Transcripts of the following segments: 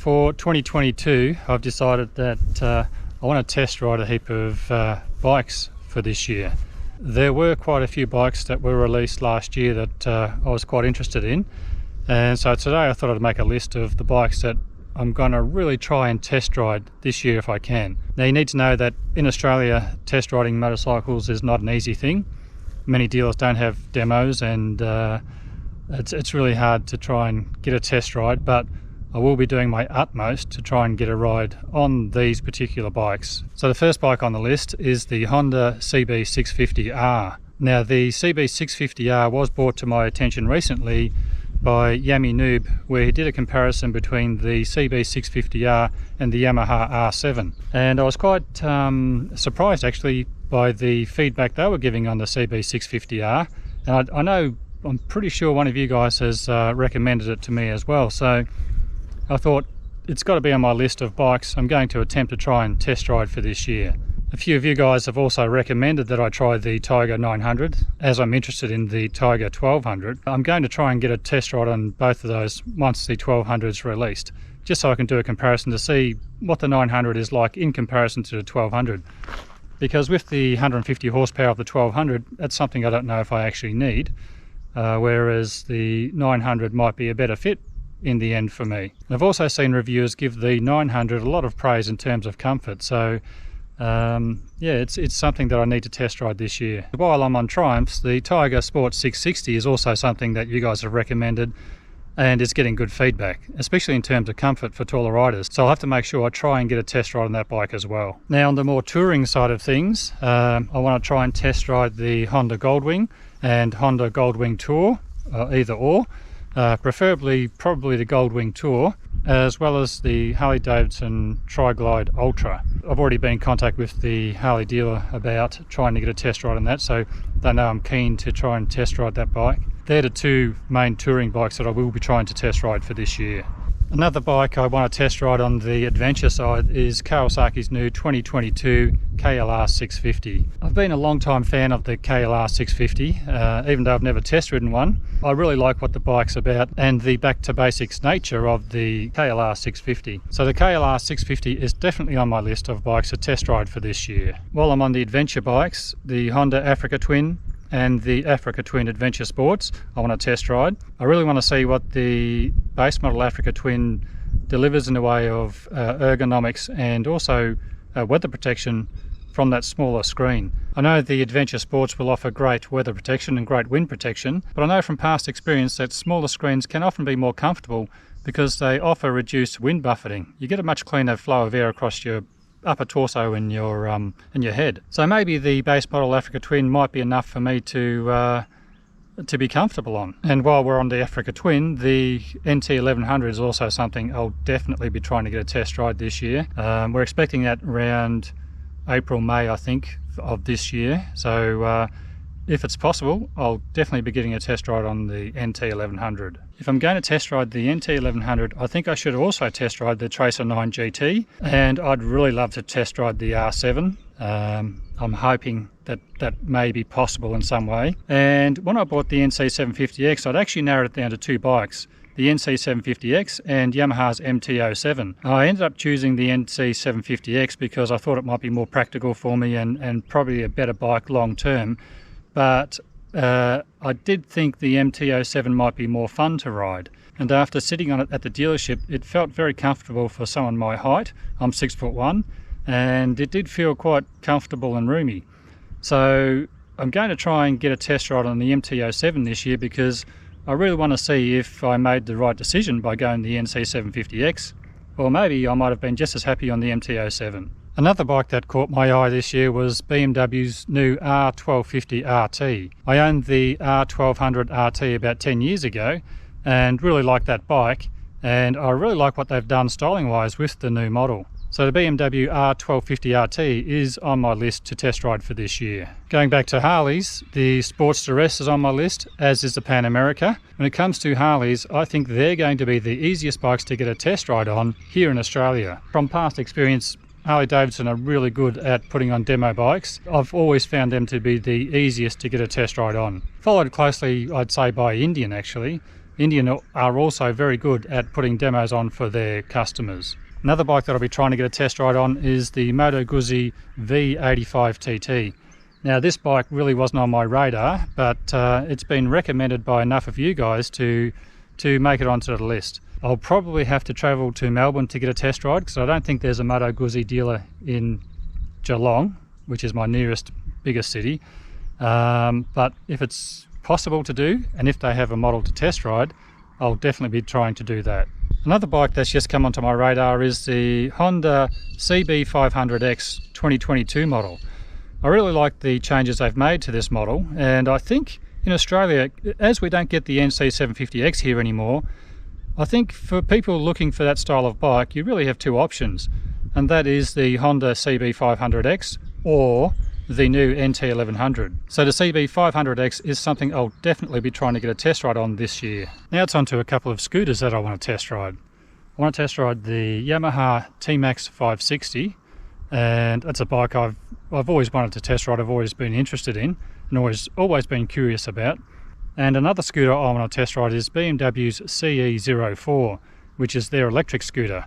For 2022, I've decided that I want to test ride a heap of bikes for this year. There were quite a few bikes that were released last year that I was quite interested in, and so today I thought I'd make a list of the bikes that I'm going to really try and test ride this year if I can. Now you need to know that in Australia, test riding motorcycles is not an easy thing. Many dealers don't have demos, and it's really hard to try and get a test ride, but I will be doing my utmost to try and get a ride on these particular bikes. So the first bike on the list is the Honda CB650R. Now the CB650R was brought to my attention recently by Yami Noob, where he did a comparison between the CB650R and the Yamaha R7. And I was quite surprised actually by the feedback they were giving on the CB650R. And I'm pretty sure one of you guys has recommended it to me as well. So I thought it's got to be on my list of bikes I'm going to attempt to try and test ride for this year. A few of you guys have also recommended that I try the Tiger 900, as I'm interested in the Tiger 1200. I'm going to try and get a test ride on both of those once the 1200 is released, just so I can do a comparison to see what the 900 is like in comparison to the 1200. Because with the 150 horsepower of the 1200, that's something I don't know if I actually need, whereas the 900 might be a better fit in the end for me. I've also seen reviewers give the 900 a lot of praise in terms of comfort, so yeah, it's something that I need to test ride this year. While I'm on Triumphs, the Tiger Sport 660 is also something that you guys have recommended, and it's getting good feedback, especially in terms of comfort for taller riders. So I'll have to make sure I try and get a test ride on that bike as well. Now on the more touring side of things, I want to try and test ride the Honda Goldwing and Honda Goldwing Tour, either or. Preferably probably the Goldwing Tour, as well as the Harley-Davidson Tri-Glide Ultra. I've already been in contact with the Harley dealer about trying to get a test ride on that, so they know I'm keen to try and test ride that bike. They're the two main touring bikes that I will be trying to test ride for this year. Another bike I want to test ride on the adventure side is Kawasaki's new 2022 KLR 650. I've been a long time fan of the KLR 650, even though I've never test ridden one. I really like what the bike's about and the back to basics nature of the KLR 650. So the KLR 650 is definitely on my list of bikes to test ride for this year. While I'm on the adventure bikes, the Honda Africa Twin and the Africa Twin Adventure Sports I want to test ride. I really want to see what the base model Africa Twin delivers in the way of ergonomics and also weather protection from that smaller screen. I know the Adventure Sports will offer great weather protection and great wind protection, but I know from past experience that smaller screens can often be more comfortable because they offer reduced wind buffeting. You get a much cleaner flow of air across your upper torso and your head. So maybe the base model Africa Twin might be enough for me to be comfortable on. And while we're on the Africa Twin, the NT1100 is also something I'll definitely be trying to get a test ride this year. We're expecting that around April, May, I think, of this year. So if it's possible, I'll definitely be getting a test ride on the NT1100. If I'm going to test ride the NT1100, I think I should also test ride the Tracer 9 GT, and I'd really love to test ride the R7. I'm hoping that that may be possible in some way. And when I bought the NC750X, I'd actually narrowed it down to two bikes, the NC750X and Yamaha's MT-07. I ended up choosing the NC750X because I thought it might be more practical for me and probably a better bike long term. But I did think the MT-07 might be more fun to ride. And after sitting on it at the dealership, it felt very comfortable for someone my height. I'm 6'1", and it did feel quite comfortable and roomy. So I'm going to try and get a test ride on the MT-07 this year because I really want to see if I made the right decision by going the NC750X, or maybe I might have been just as happy on the MT-07. Another bike that caught my eye this year was BMW's new R1250 RT. I owned the R1200 RT about 10 years ago and really liked that bike, and I really like what they've done styling wise with the new model. So the BMW R1250 RT is on my list to test ride for this year. Going back to Harleys, the Sportster S is on my list, as is the Pan America. When it comes to Harleys, I think they're going to be the easiest bikes to get a test ride on here in Australia. From past experience, Harley-Davidson are really good at putting on demo bikes. I've always found them to be the easiest to get a test ride on. Followed closely, I'd say, by Indian actually. Indian are also very good at putting demos on for their customers. Another bike that I'll be trying to get a test ride on is the Moto Guzzi V85 TT. Now this bike really wasn't on my radar, but it's been recommended by enough of you guys to make it onto the list. I'll probably have to travel to Melbourne to get a test ride because I don't think there's a Moto Guzzi dealer in Geelong, which is my nearest biggest city. But if it's possible to do, and if they have a model to test ride, I'll definitely be trying to do that. Another bike that's just come onto my radar is the Honda CB500X 2022 model. I really like the changes they've made to this model, and I think in Australia, as we don't get the NC750X here anymore, I think for people looking for that style of bike, you really have two options, and that is the Honda CB500X or the new NT1100. So the CB500X is something I'll definitely be trying to get a test ride on this year. Now it's on to a couple of scooters that I want to test ride. I want to test ride the Yamaha T-Max 560, and that's a bike I've always wanted to test ride, I've always been interested in, and always been curious about. And another scooter I want to test ride is BMW's CE04, which is their electric scooter.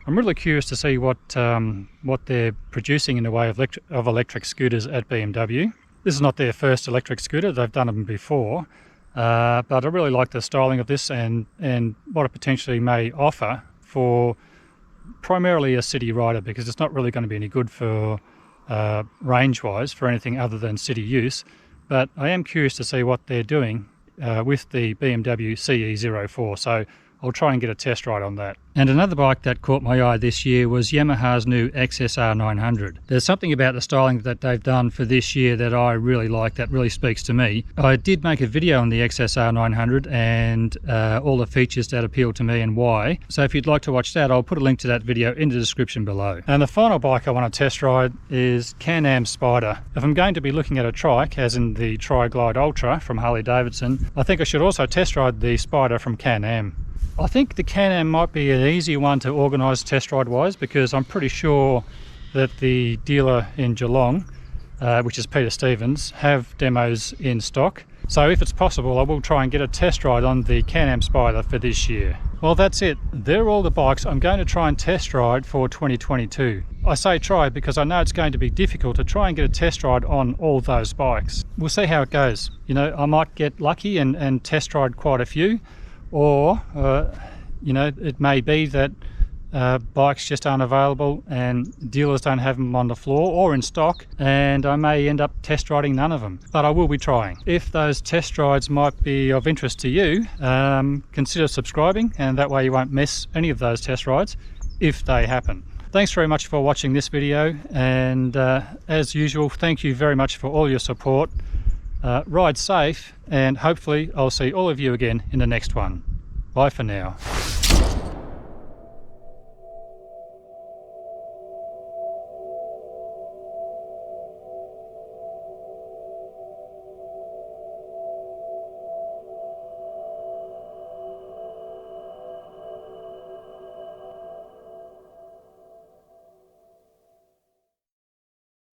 I'm really curious to see what they're producing in the way of electric scooters at BMW. This is not their first electric scooter, they've done them before, but I really like the styling of this and what it potentially may offer for primarily a city rider, because it's not really going to be any good for range-wise for anything other than city use. But I am curious to see what they're doing with the BMW CE04, so I'll try and get a test ride on that. And another bike that caught my eye this year was Yamaha's new XR900. There's something about the styling that they've done for this year that I really like, that really speaks to me. I did make a video on the XR900 and all the features that appeal to me and why. So if you'd like to watch that, I'll put a link to that video in the description below. And the final bike I want to test ride is Canon Spider. If I'm going to be looking at a trike, as in the Tri-Glide Ultra from Harley-Davidson, I think I should also test ride the Spider from Can-Am. I think the Can-Am might be an easy one to organise test ride wise, because I'm pretty sure that the dealer in Geelong, which is Peter Stevens, have demos in stock. So if it's possible, I will try and get a test ride on the Can-Am Spider for this year. Well, that's it. They're all the bikes I'm going to try and test ride for 2022. I say try because I know it's going to be difficult to try and get a test ride on all those bikes. We'll see how it goes. You know, I might get lucky and test ride quite a few. Or, you know, it may be that bikes just aren't available and dealers don't have them on the floor or in stock, and I may end up test riding none of them. But I will be trying. If those test rides might be of interest to you, consider subscribing, and that way you won't miss any of those test rides if they happen. Thanks very much for watching this video, and as usual, thank you very much for all your support. Ride safe, and hopefully I'll see all of you again in the next one. Bye for now.